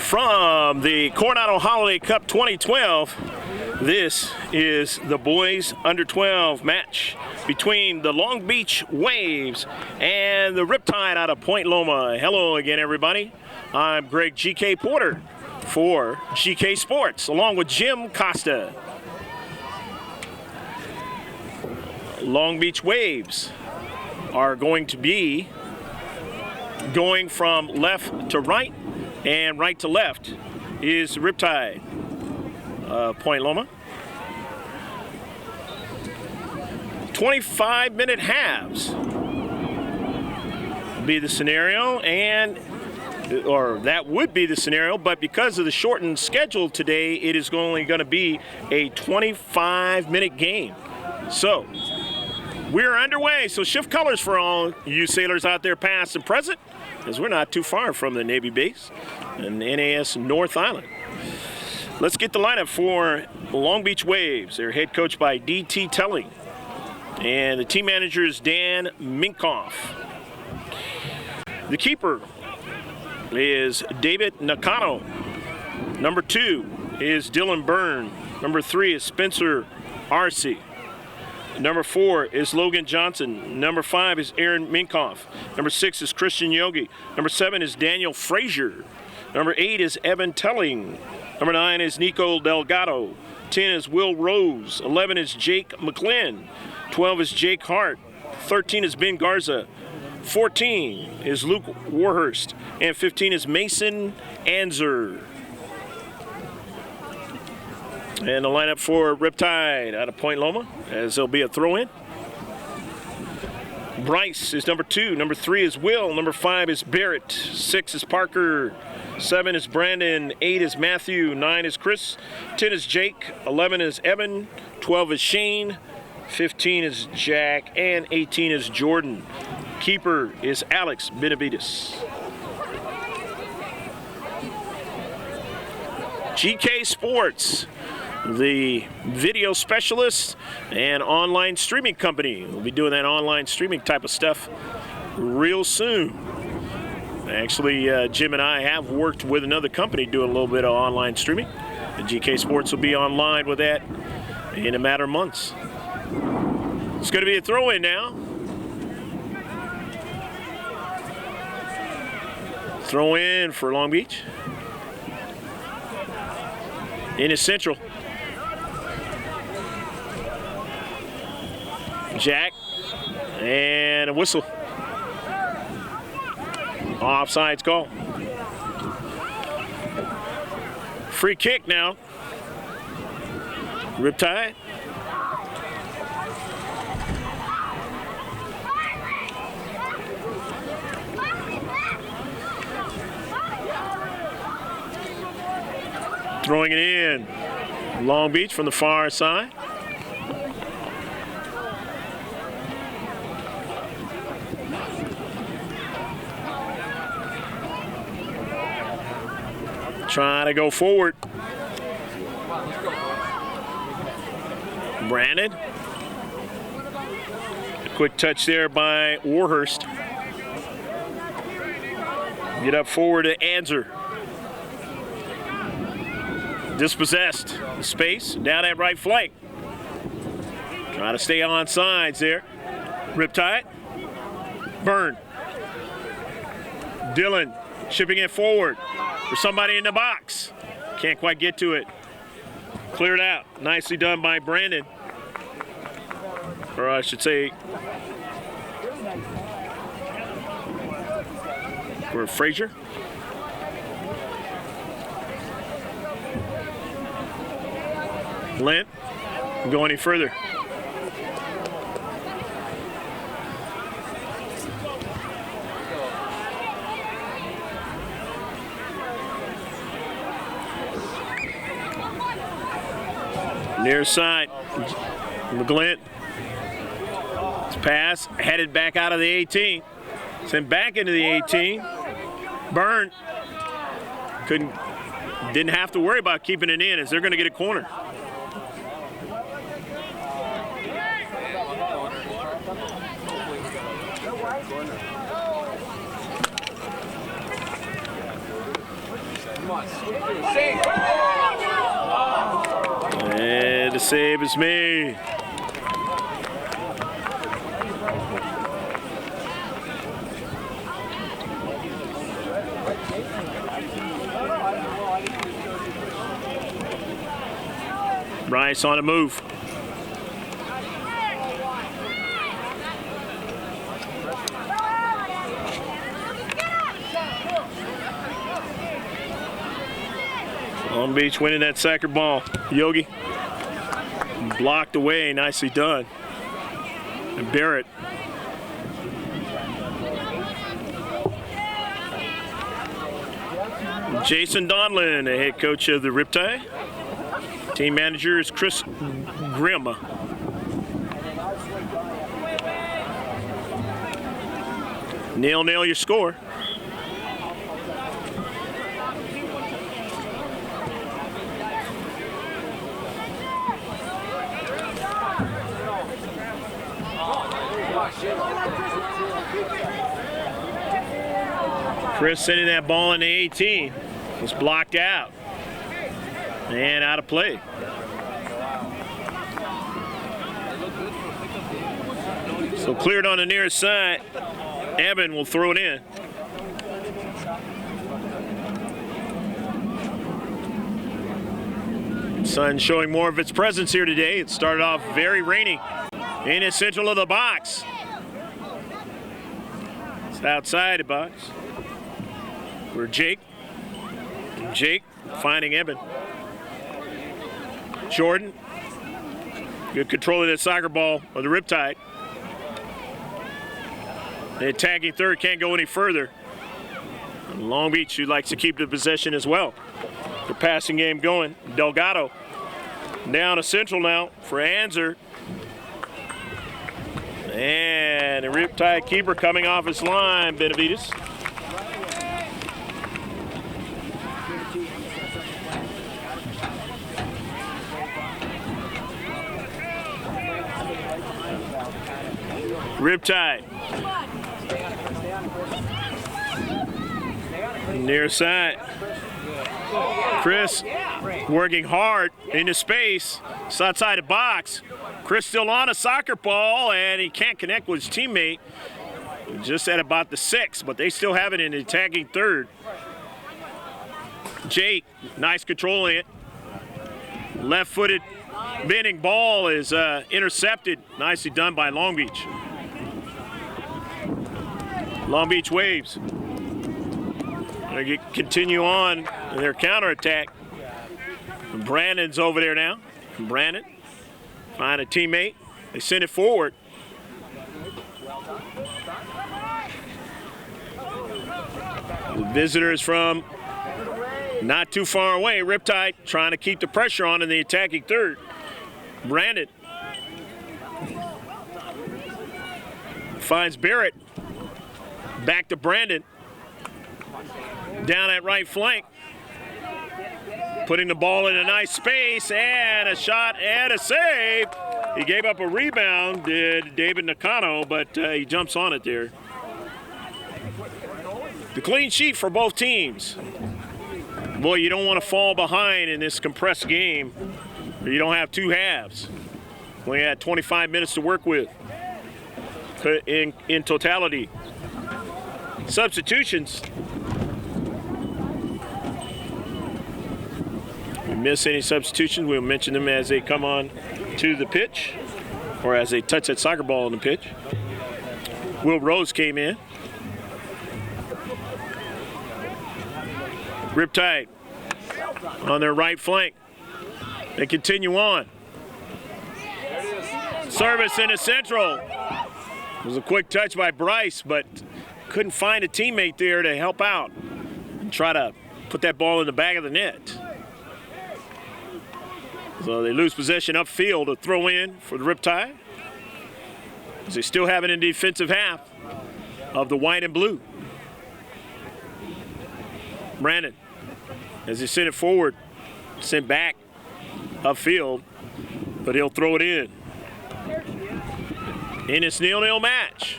From the Coronado Holiday Cup 2012, this is the boys under 12 match between the Long Beach Waves and the Riptide out of Point Loma. Hello again, everybody. I'm Greg GK Porter for GK Sports, along with Jim Costa. Long Beach Waves are going to be going from left to right, and right to left is Riptide, Point Loma. 25-minute halves be the scenario, or that would be the scenario, but because of the shortened schedule today, it is only going to be a 25-minute game. So we're underway, so shift colors for all you sailors out there, past and present, as we're not too far from the Navy base in NAS North Island. Let's get the lineup for Long Beach Waves. They're head coached by D.T. Telling, and the team manager is Dan Minkoff. The keeper is David Nakano. Number 2 is Dylan Byrne. Number 3 is Spencer Arce. Number 4 is Logan Johnson. Number 5 is Aaron Minkoff. Number 6 is Christian Yogi. Number 7 is Daniel Frazier. Number 8 is Evan Telling. Number 9 is Nico Delgado. 10 is Will Rose. 11 is Jake McClin. 12 is Jake Hart. 13 is Ben Garza. 14 is Luke Warhurst. And 15 is Mason Anzer. And the lineup for Riptide out of Point Loma, as there'll be a throw-in. Bryce is number 2. Number 3 is Will. Number 5 is Barrett. 6 is Parker. 7 is Brandon. 8 is Matthew. 9 is Chris. 10 is Jake. 11 is Evan. 12 is Shane. 15 is Jack. And 18 is Jordan. Keeper is Alex Benavides. GK Sports, the video specialist and online streaming company. We'll be doing that online streaming type of stuff real soon. Actually, Jim and I have worked with another company doing a little bit of online streaming. And GK Sports will be online with that in a matter of months. It's going to be a throw-in now. Throw-in for Long Beach. In his central. Jack, and a whistle. Offsides call. Free kick now. Riptide. Throwing it in. Long Beach from the far side. Trying to go forward. Brandon. A quick touch there by Warhurst. Get up forward to Anzer. Dispossessed. Space down that right flank. Trying to stay on sides there. Riptide. Byrne. Dylan shipping it forward for somebody in the box. Can't quite get to it. Cleared out. Nicely done by Brandon. Or I should say, for Frazier. Lent, go any further. Near side, McGlint. Pass headed back out of the 18. Sent back into the 18. Byrne didn't have to worry about keeping it in, as they're going to get a corner. Come on, And the save is made. Bryce on a move. Long Beach winning that soccer ball. Yogi blocked away, nicely done. And Barrett. Jason Donlin, the head coach of the Riptide. Team manager is Chris Grimm. 0-0 your score. Chris sending that ball in the 18. Was blocked out. And out of play. So cleared on the near side. Evan will throw it in. Sun showing more of its presence here today. It started off very rainy in the central of the box. It's outside the box. Where Jake finding Evan. Jordan, good control of that soccer ball of the Riptide. The attacking third can't go any further. And Long Beach, who likes to keep the possession as well. The passing game going. Delgado down to central now for Anzer. And the Riptide keeper coming off his line, Benavides. Riptide. Near side. Chris working hard into space. It's outside the box. Chris still on a soccer ball, and he can't connect with his teammate. Just at about the 6, but they still have it in the attacking third. Jake, nice control in it. Left-footed bending ball is intercepted. Nicely done by Long Beach. Long Beach Waves. They continue on in their counterattack. Brandon's over there now. Brandon find a teammate. They send it forward. The visitors from not too far away. Riptide trying to keep the pressure on in the attacking third. Brandon finds Barrett. Back to Brandon. Down at right flank. Putting the ball in a nice space, and a shot and a save. He gave up a rebound, did David Nakano, but he jumps on it there. The clean sheet for both teams. Boy, you don't want to fall behind in this compressed game, or you don't have two halves. We had 25 minutes to work with in totality. Substitutions. If we miss any substitutions, we'll mention them as they come on to the pitch or as they touch that soccer ball on the pitch. Will Rose came in. Riptide on their right flank. They continue on. Service into central. It was a quick touch by Bryce, but couldn't find a teammate there to help out and try to put that ball in the back of the net. So they lose possession upfield to throw in for the Riptide, as they still have it in the defensive half of the white and blue. Brandon, as he sent it forward, sent back upfield, but he'll throw it in. In this 0-0 match.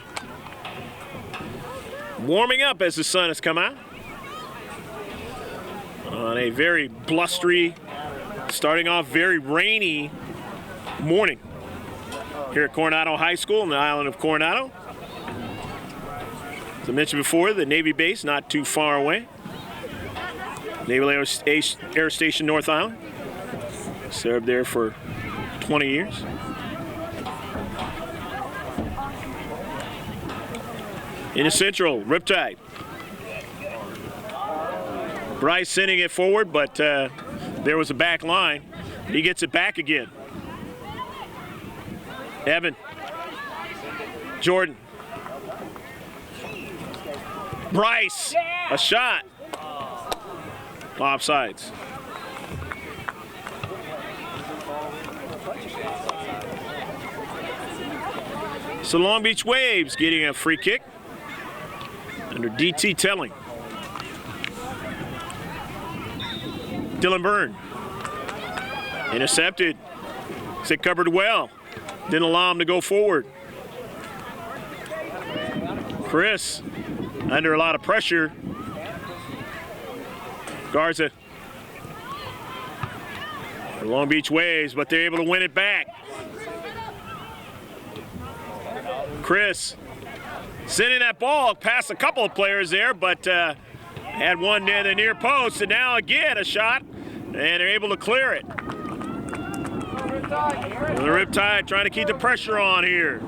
Warming up as the sun has come out. on a very blustery, starting off very rainy morning here at Coronado High School in the island of Coronado. As I mentioned before, the Navy base not too far away. Naval Air Station North Island. Served there for 20 years. In the Central, Riptide. Bryce sending it forward, but there was a back line. He gets it back again. Evan. Jordan. Bryce. A shot. Offsides. So Long Beach Waves getting a free kick under DT Telling. Dylan Byrne. Intercepted. It covered well. Didn't allow him to go forward. Chris under a lot of pressure. Garza. For Long Beach Waves, but they're able to win it back. Chris sending that ball past a couple of players there, but had one near the near post, and now again a shot, and they're able to clear it. The Riptide trying to keep the pressure on here.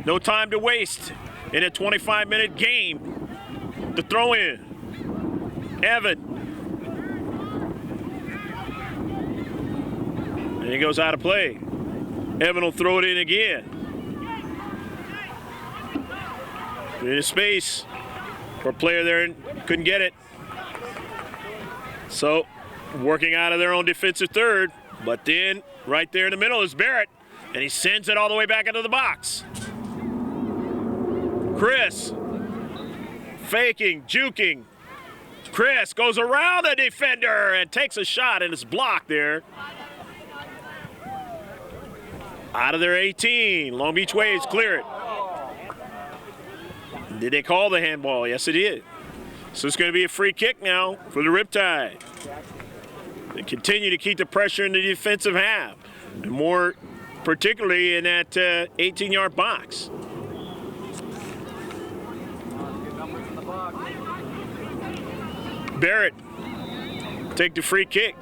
No time to waste in a 25-minute game. The throw in. Evan. And he goes out of play. Evan will throw it in again. In space for a player there and couldn't get it. So working out of their own defensive third, but then right there in the middle is Barrett, and he sends it all the way back into the box. Chris faking, juking. Chris goes around the defender and takes a shot, and it's blocked there. Out of their 18, Long Beach Waves clear it. Did they call the handball? Yes, it did. So it's going to be a free kick now for the Riptide. They continue to keep the pressure in the defensive half, and more particularly in that 18-yard box. Barrett take the free kick.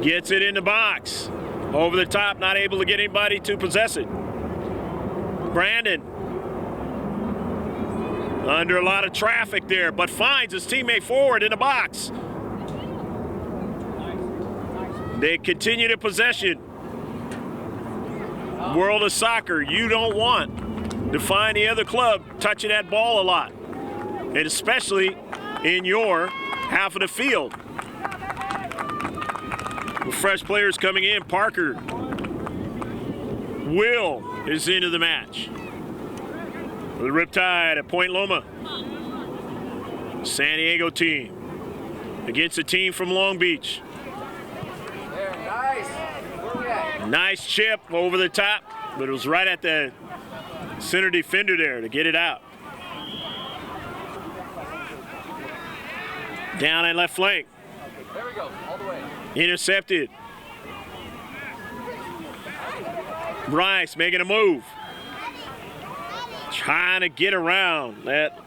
Gets it in the box. Over the top, not able to get anybody to possess it. Brandon under a lot of traffic there, but finds his teammate forward in the box. They continue to possession. World of soccer, you don't want to find the other club touching that ball a lot, and especially in your half of the field. With fresh players coming in, Parker. Will is into the match. The Riptide at Point Loma. San Diego team against a team from Long Beach. Nice chip over the top, but it was right at the center defender there to get it out. Down at left flank. There we go, all the way. Intercepted. Bryce making a move. Trying to get around that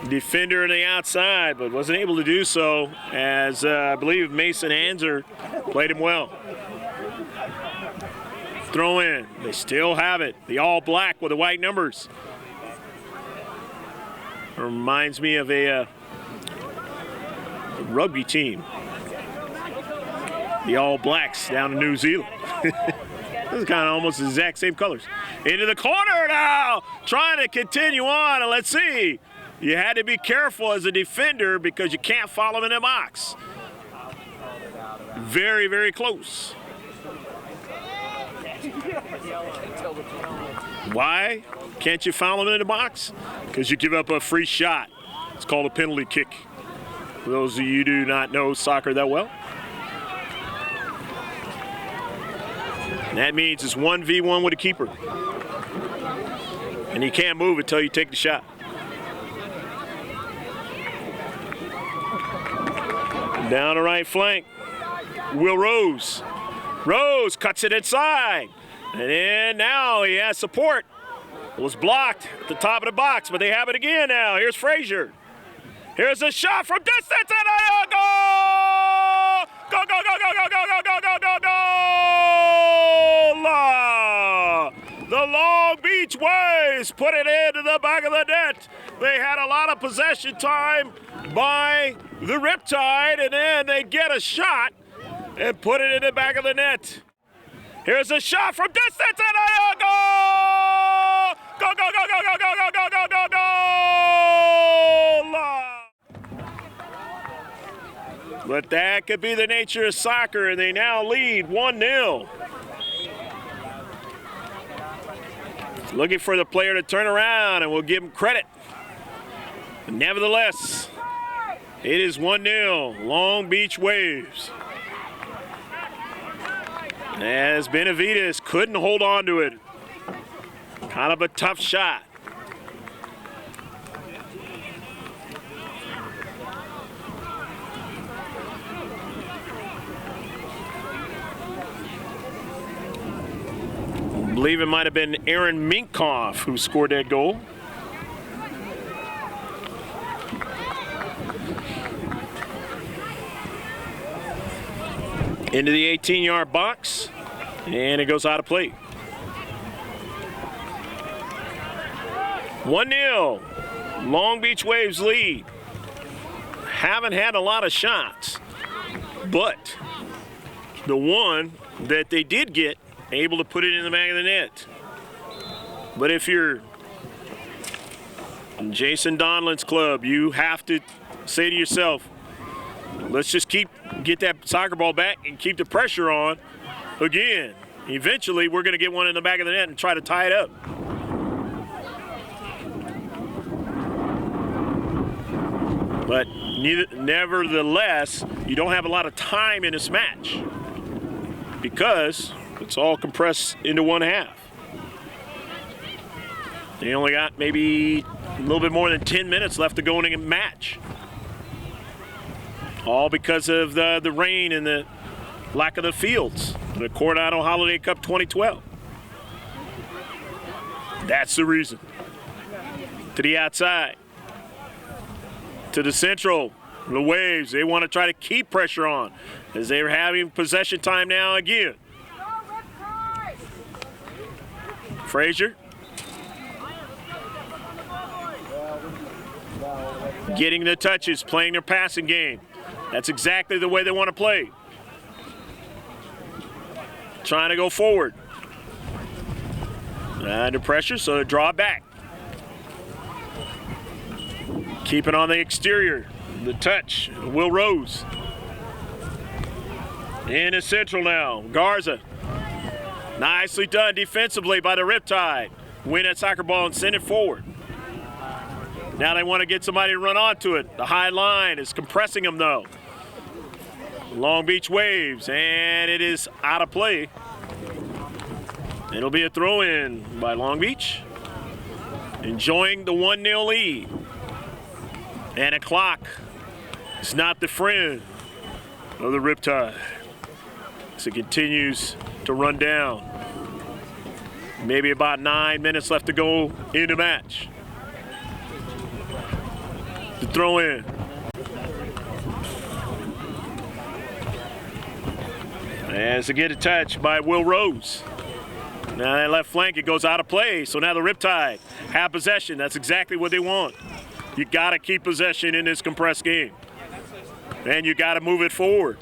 defender on the outside, but wasn't able to do so, as I believe Mason Hanser played him well. Throw in. They still have it. The all black with the white numbers. Reminds me of a rugby team. The All Blacks down in New Zealand. This is kind of almost the exact same colors. Into the corner now, trying to continue on, and let's see. You had to be careful as a defender because you can't follow him in the box. Very, very close. Why can't you follow him in the box? Because you give up a free shot. It's called a penalty kick. For those of you who do not know soccer that well. And that means it's 1v1 with a keeper. And you can't move until you take the shot. Down the right flank, Will Rose. Rose cuts it inside. And then now he has support. It was blocked at the top of the box, but they have it again now. Here's Frazier. Here's a shot from distance and a goal! Go, go, go, go, go, go, go, go, go, go, goal! The Long Beach Waves put it into the back of the net. They had a lot of possession time by the Riptide, and then they get a shot and put it in the back of the net. Here's a shot from distance and a goal! Go, go, go, go, go, go, go, go, go, go, goal! But that could be the nature of soccer, and they now lead 1-0. Looking for the player to turn around, and we'll give him credit. Nevertheless, it is 1-0, Long Beach Waves. As Benavides couldn't hold on to it. Kind of a tough shot. I believe it might have been Aaron Minkoff who scored that goal. Into the 18-yard box, and it goes out of play. 1-0, Long Beach Waves lead. Haven't had a lot of shots, but the one that they did get, able to put it in the back of the net. But if you're Jason Donlan's club, you have to say to yourself, let's just get that soccer ball back and keep the pressure on again. Eventually, we're going to get one in the back of the net and try to tie it up. But nevertheless, you don't have a lot of time in this match because it's all compressed into one half. They only got maybe a little bit more than 10 minutes left to go in a match. All because of the rain and the lack of the fields. The Coronado Holiday Cup 2012. That's the reason. To the outside. To the central. The Waves, they want to try to keep pressure on as they're having possession time now again. Frazier. Getting the touches, playing their passing game. That's exactly the way they want to play. Trying to go forward. Under pressure, so they draw back. Keep it on the exterior. The touch, Will Rose. In the central now, Garza. Nicely done defensively by the Riptide. Win that soccer ball and send it forward. Now they want to get somebody to run onto it. The high line is compressing them though. Long Beach Waves, and it is out of play. It'll be a throw-in by Long Beach. Enjoying the 1-0 lead. And a clock is not the friend of the Riptide as it continues to run down. Maybe about 9 minutes left to go in the match. The throw-in. As they get a touch by Will Rose. Now that left flank, it goes out of play. So now the Riptide have possession. That's exactly what they want. You got to keep possession in this compressed game. And you got to move it forward.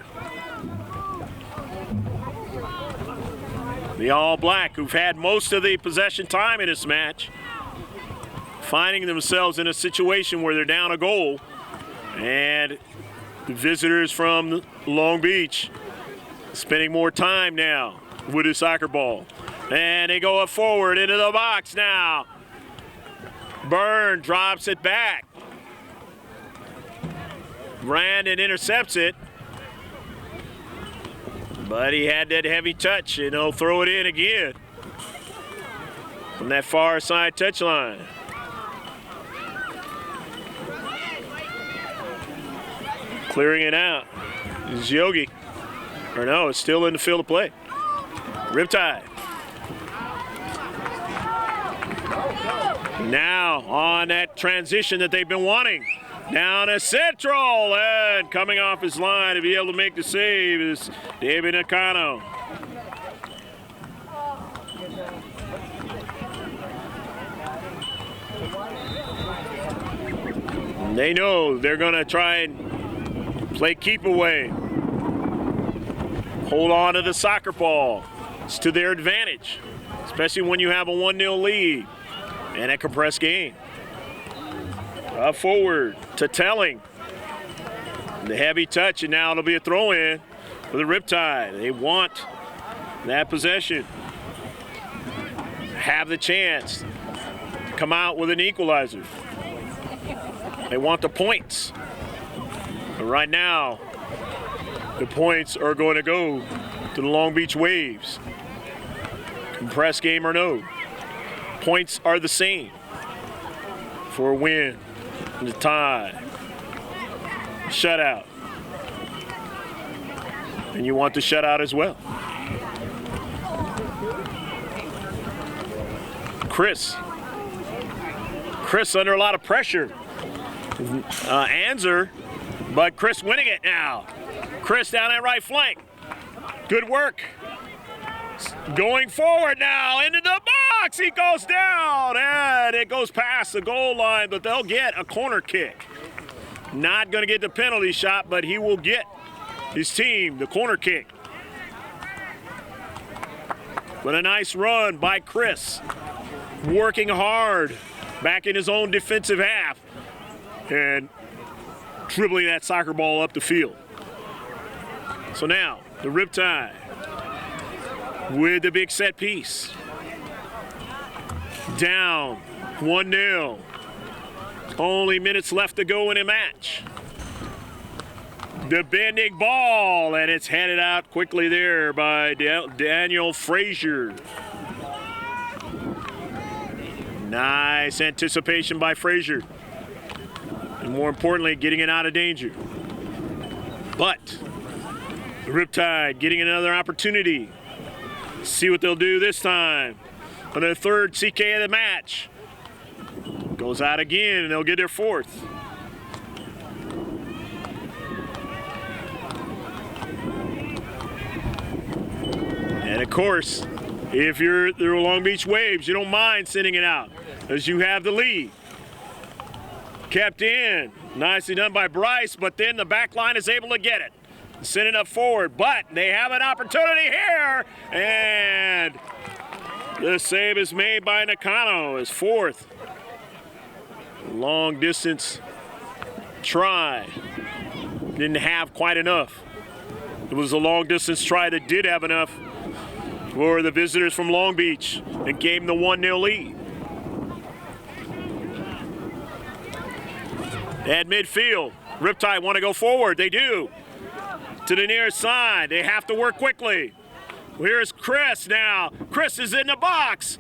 The All Black, who've had most of the possession time in this match, finding themselves in a situation where they're down a goal. And the visitors from Long Beach spending more time now with the soccer ball. And they go up forward into the box now. Byrne drops it back. Brandon intercepts it. But he had that heavy touch, and he'll throw it in again from that far side touchline. Clearing it out. It's Yogi. Or no, it's still in the field of play. Riptide. Now on that transition that they've been wanting. Down to Central, and coming off his line to be able to make the save is David Nakano. They know they're going to try and play keep away. Hold on to the soccer ball. It's to their advantage, especially when you have a 1-0 lead and a compressed game. Up forward to Telling. The heavy touch, and now it'll be a throw-in for the Riptide. They want that possession. Have the chance to come out with an equalizer. They want the points. But right now, the points are going to go to the Long Beach Waves. Compressed game or no, points are the same for a win. The tie, shutout, and you want the shutout as well. Chris under a lot of pressure. Anzer, but Chris winning it now. Chris down that right flank. Good work. Going forward now into the box. He goes down and it goes past the goal line, but they'll get a corner kick. Not going to get the penalty shot, but he will get his team the corner kick. But a nice run by Chris. Working hard back in his own defensive half and dribbling that soccer ball up the field. So now the Riptide with the big set piece. Down 1-0. Only minutes left to go in a match. The bending ball, and it's headed out quickly there by Daniel Frazier. Nice anticipation by Frazier. And more importantly, getting it out of danger. But the Riptide getting another opportunity. See what they'll do this time. On their third CK of the match. Goes out again, and they'll get their fourth. And of course, if you're the Long Beach Waves, you don't mind sending it out as you have the lead. Kept in. Nicely done by Bryce, but then the back line is able to get it. Send it up forward, but they have an opportunity here, and the save is made by Nakano, his fourth. Long distance try. Didn't have quite enough. It was a long distance try that did have enough for the visitors from Long Beach and gave them the 1-0 lead. At midfield, Riptide want to go forward. They do. To the near side. They have to work quickly. Here's Chris now. Chris is in the box.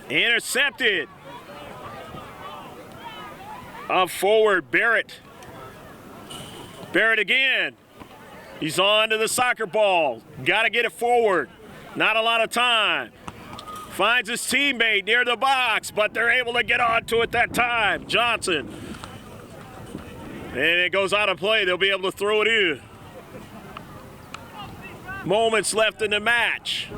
Intercepted. Up forward, Barrett. Barrett again. He's on to the soccer ball. Got to get it forward. Not a lot of time. Finds his teammate near the box, but they're able to get onto it that time. Johnson. And it goes out of play. They'll be able to throw it in. Moments left in the match.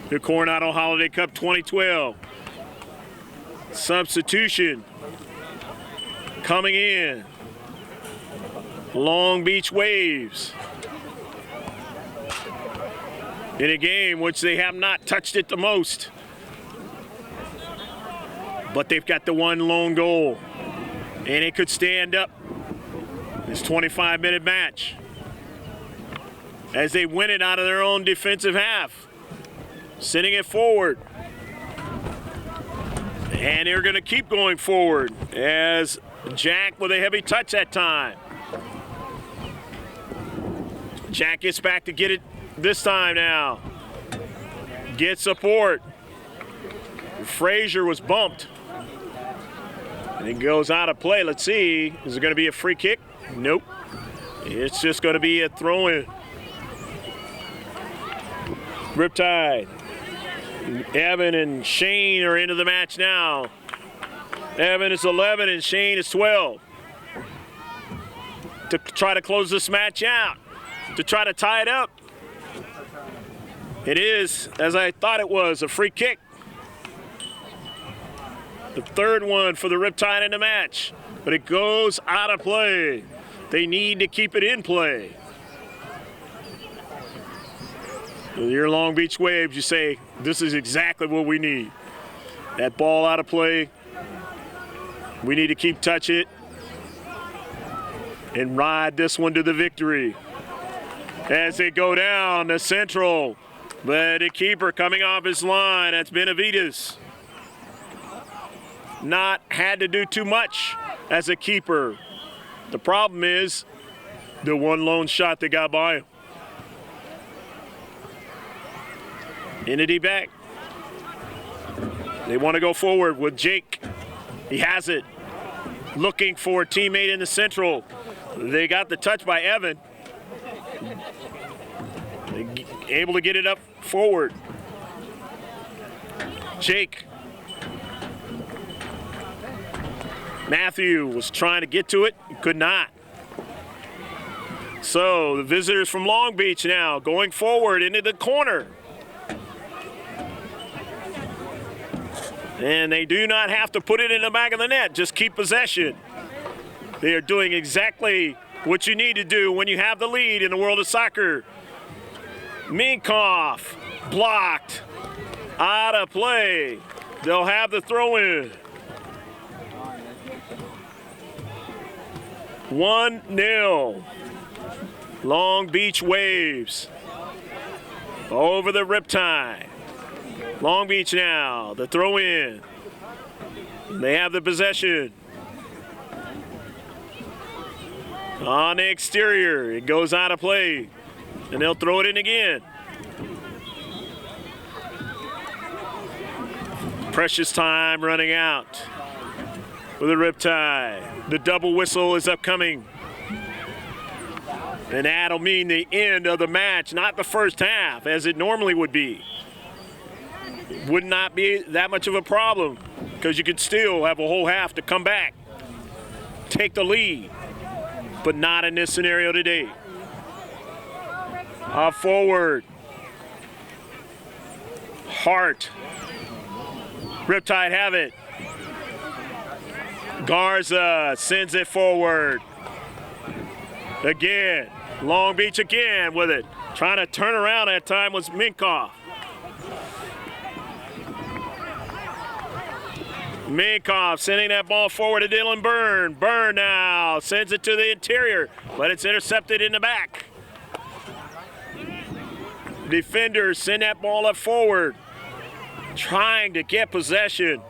The Coronado Holiday Cup 2012. Substitution coming in. Long Beach Waves. In a game which they have not touched it the most. But they've got the one lone goal. And it could stand up this 25-minute match as they win it out of their own defensive half. Sending it forward. And they're going to keep going forward as Jack with a heavy touch that time. Jack gets back to get it this time now. Get support. Frazier was bumped. And it goes out of play. Let's see. Is it going to be a free kick? Nope. It's just going to be a throw-in. Riptide. Evan and Shane are into the match now. Evan is 11 and Shane is 12. To try to close this match out. To try to tie it up. It is, as I thought it was, a free kick. The third one for the Riptide in the match. But it goes out of play. They need to keep it in play. With your Long Beach Waves, you say, this is exactly what we need. That ball out of play. We need to keep touch it and ride this one to the victory. As they go down the central, but the keeper coming off his line, that's Benavides. Not had to do too much as a keeper. The problem is the one lone shot that got by him. Entity back. They want to go forward with Jake. He has it. Looking for a teammate in the central. They got the touch by Evan. Able to get it up forward. Jake. Matthew was trying to get to it, could not. So the visitors from Long Beach now going forward into the corner. And they do not have to put it in the back of the net, just keep possession. They are doing exactly what you need to do when you have the lead in the world of soccer. Minkoff blocked, out of play. They'll have the throw-in. 1-0. Long Beach Waves over the Riptide. Long Beach now, the throw-in. They have the possession. On the exterior, it goes out of play. And they'll throw it in again. Precious time running out for the Riptide. The double whistle is upcoming. And that'll mean the end of the match, not the first half, as it normally would be. It would not be that much of a problem, because you could still have a whole half to come back, take the lead, but not in this scenario today. Forward. Hart. Riptide have it. Garza sends it forward. Again. Long Beach again with it. Trying to turn around that time was Minkoff. Minkoff sending that ball forward to Dylan Byrne. Byrne now sends it to the interior, but it's intercepted in the back. Defenders send that ball up forward, trying to get possession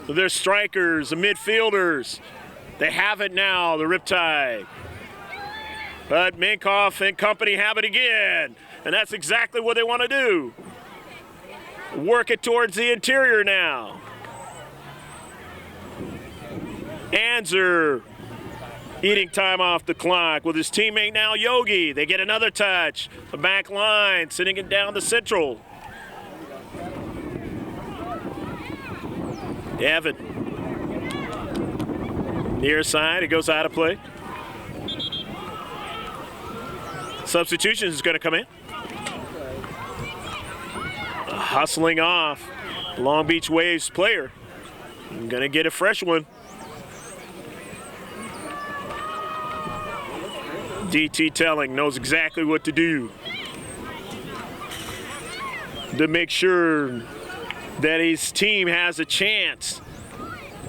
of their strikers, the midfielders. They have it now, the Riptide. But Minkoff and company have it again, and that's exactly what they want to do. Work it towards the interior now. Anzer eating time off the clock with his teammate now, Yogi. They get another touch. The back line, sending it down the central. Evan. Near side, it goes out of play. Substitution is going to come in. Hustling off. Long Beach Waves player. Going to get a fresh one. DT Telling knows exactly what to do to make sure that his team has a chance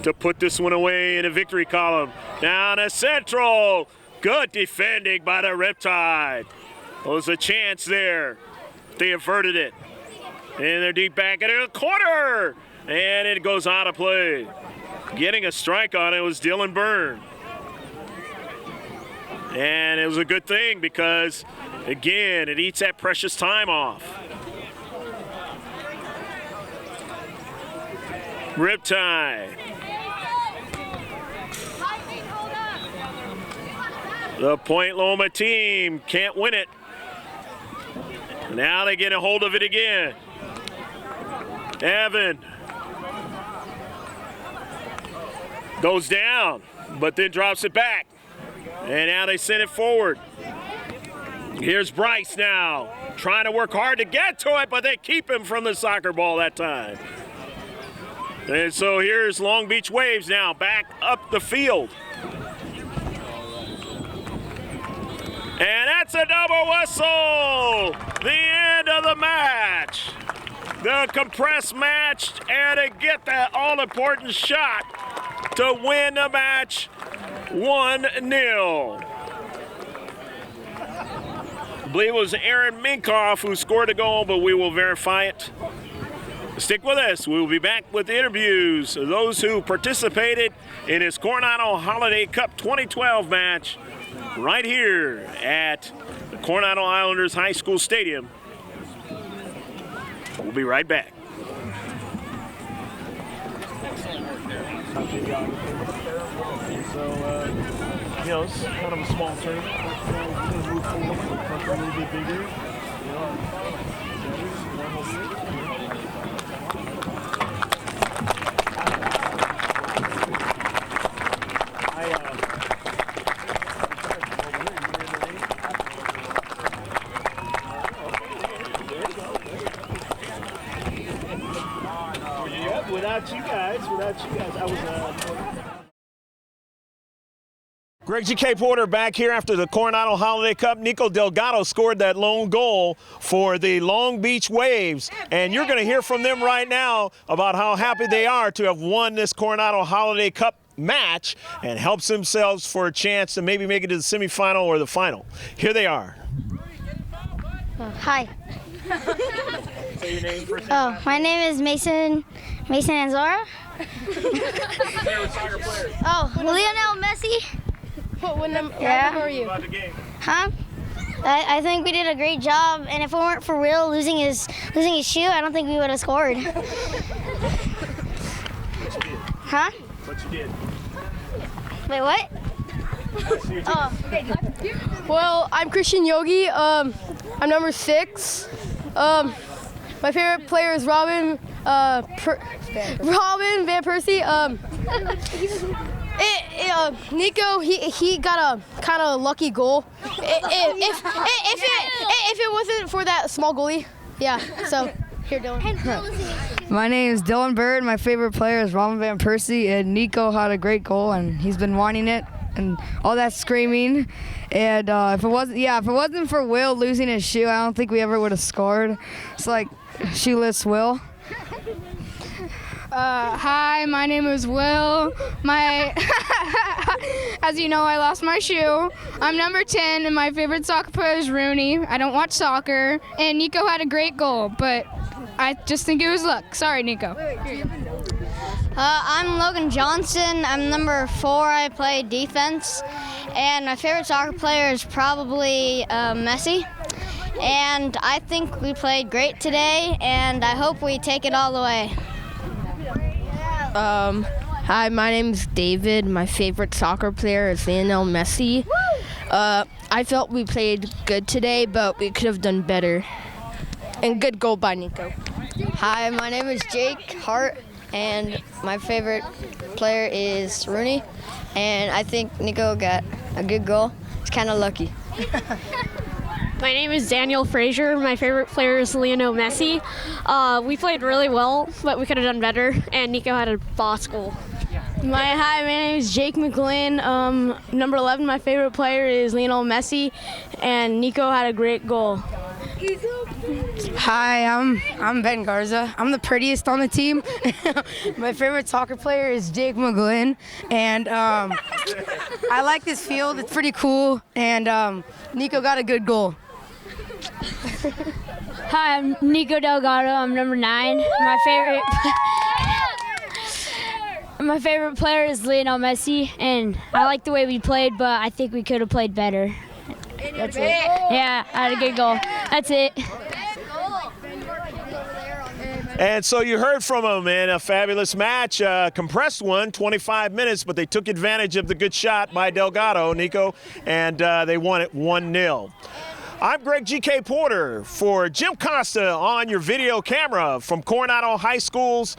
to put this one away in a victory column. Down a central. Good defending by the Riptide. There was a chance there. They averted it. And they're deep back into the corner. And it goes out of play. Getting a strike on it was Dylan Byrne. And it was a good thing because, again, it eats that precious time off. Riptide. The Point Loma team can't win it. Now they get a hold of it again. Evan goes down, but then drops it back. And now they send it forward. Here's Bryce now, trying to work hard to get to it, but they keep him from the soccer ball that time. And so here's Long Beach Waves now back up the field. And that's a double whistle. The end of the match. The compressed match, and to get that all-important shot to win the match 1-0. I believe it was Aaron Minkoff who scored a goal, but we will verify it. Stick with us. We will be back with the interviews of those who participated in this Coronado Holiday Cup 2012 match right here at the Coronado Islanders High School Stadium. We'll be right back. You know, it's kind of a small tournament. Move forward, a little bit bigger. Without you guys, I was. Greg G.K. Porter back here after the Coronado Holiday Cup. Nico Delgado scored that lone goal for the Long Beach Waves. And you're going to hear from them right now about how happy they are to have won this Coronado Holiday Cup match and helps themselves for a chance to maybe make it to the semifinal or the final. Here they are. Hi. Say your name first. My name is Mason Anzora. Favorite soccer player? Lionel Messi. What number are you? About the game. Huh? I think we did a great job, and if it weren't for Will losing his shoe, I don't think we would have scored. What you did? Huh? What you did? Wait, what? Well, I'm Christian Yogi. I'm number 6. My favorite player is Robin Van Persie. Nico, he got a kind of lucky goal. If it wasn't for that small goalie, yeah. So here, Dylan. My name is Dylan Bird. My favorite player is Robin Van Persie, and Nico had a great goal, and he's been wanting it, and all that screaming. And if it wasn't for Will losing his shoe, I don't think we ever would have scored. It's like shoeless Will. Hi, my name is Will. As you know, I lost my shoe. I'm number 10, and my favorite soccer player is Rooney. I don't watch soccer, and Nico had a great goal, but I just think it was luck. Sorry, Nico. I'm Logan Johnson. I'm number 4. I play defense, and my favorite soccer player is probably Messi. And I think we played great today, and I hope we take it all the way. Hi, my name is David. My favorite soccer player is Lionel Messi. I felt we played good today, but we could have done better. And good goal by Nico. Hi, my name is Jake Hart, and my favorite player is Rooney. And I think Nico got a good goal. It's kind of lucky. My name is Daniel Frazier. My favorite player is Lionel Messi. We played really well, but we could have done better, and Nico had a boss goal. My name is Jake McGlynn. Number 11, my favorite player is Lionel Messi, and Nico had a great goal. Hi, I'm Ben Garza. I'm the prettiest on the team. My favorite soccer player is Jake McGlynn, and I like this field. It's pretty cool, and Nico got a good goal. Hi, I'm Nico Delgado. I'm number 9. My favorite player is Lionel Messi, and I like the way we played, but I think we could have played better. That's it. Yeah, I had a good goal. That's it. And so you heard from them, man. A fabulous match, compressed one, 25 minutes, but they took advantage of the good shot by Delgado, Nico, and they won it 1-0. I'm Greg G.K. Porter for Jim Costa on your video camera from Coronado High School's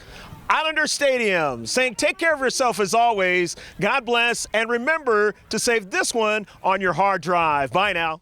Islander Stadium, saying take care of yourself as always. God bless, and remember to save this one on your hard drive. Bye now.